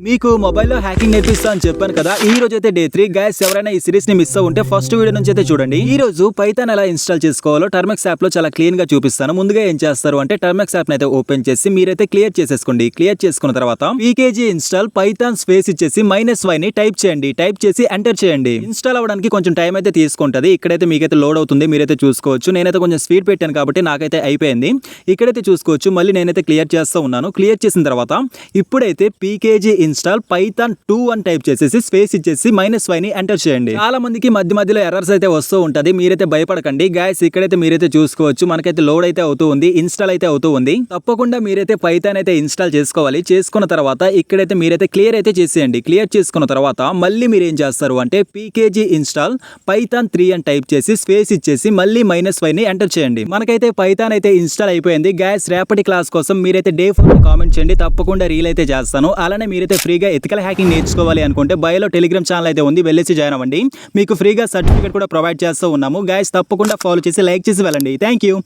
మీకు మొబైల్లో హ్యాకింగ్ నేర్పిస్తా అని చెప్పాను కదా. ఈ రోజు అయితే డే 3 గైస్. ఎవరైనా ఈ సిరీస్ ని మిస్ ఉంటే ఫస్ట్ వీడియో నుంచి అయితే చూడండి. ఈ రోజు పైథాన్ ఎలా ఇన్స్టాల్ చేసుకోవాలో టర్మెక్స్ యాప్ లో చాలా క్లీన్ గా చూపిస్తాను. ముందుగా ఏం చేస్తారు అంటే టర్మెక్స్ యాప్ అయితే ఓపెన్ చేసి మీరైతే క్లియర్ చేసేసుకోండి. క్లియర్ చేసుకున్న తర్వాత పీకేజీ ఇన్స్టాల్ పైథాన్ స్పేస్ ఇచ్చేసి -y ని టైప్ చేయండి. టైప్ చేసి ఎంటర్ చేయండి. ఇన్స్టాల్ అవ్వడానికి కొంచెం టైం అయితే తీసుకుంటది. ఇక్కడైతే మీకైతే లోడ్ అవుతుంది, మీరైతే చూసుకోవచ్చు. నేనైతే కొంచెం స్పీడ్ పెట్టాను కాబట్టి నాకైతే అయిపోయింది. ఇక్కడైతే చూసుకోవచ్చు. మళ్ళీ నేనైతే క్లియర్ చేస్తూ ఉన్నాను. క్లియర్ చేసిన తర్వాత ఇప్పుడైతే పీకేజీ ఇన్స్టాల్ పైథాన్ 2 అని టైప్ చేసేసి స్పేస్ ఇచ్చేసి -y ని ఎంటర్ చేయండి. చాలా మందికి మధ్యలో ఎర్రర్స్ అయితే వస్తూ ఉంటది. మీరైతే భయపడకండి గైస్. ఇక్కడైతే మీరైతే చూసుకోవచ్చు. మనకైతే లోడ్ అయితే అవుతూ ఉంది, ఇన్స్టాల్ అయితే అవుతూ ఉంది. తప్పకుండా మీరైతే పైథాన్ అయితే ఇన్స్టాల్ చేసుకోవాలి. చేసుకున్న తర్వాత ఇక్కడైతే మీరైతే క్లియర్ అయితే చేసేయండి. క్లియర్ చేసుకున్న తర్వాత మళ్ళీ మీరు ఏం చేస్తారు అంటే పీకేజీ ఇన్స్టాల్ పైథాన్ 3 అని టైప్ చేసి స్పేస్ ఇచ్చేసి మళ్ళీ -y ని ఎంటర్ చేయండి. మనకైతే పైథాన్ అయితే ఇన్స్టాల్ అయిపోయింది గైస్. రేపటి క్లాస్ కోసం మీరైతే డే 4 కామెంట్ చేయండి. తప్పకుండా రీల్ అయితే చేస్తాను. అలానే మీరైతే ఫ్రీగా ఎథికల్ హ్యాకింగ్ నేర్చుకోవాలి అనుకుంటే బయోలో టెలిగ్రామ్ ఛానల్ అయితే ఉంది, వెళ్ళేసి జాయిన్ అవ్వండి. మీకు ఫ్రీగా సర్టిఫికేట్ కూడా ప్రొవైడ్ చేస్తూ ఉన్నాము గైస్. తప్పకుండా ఫాలో చేసి లైక్ చేసి వెళ్ళండి. Thank you.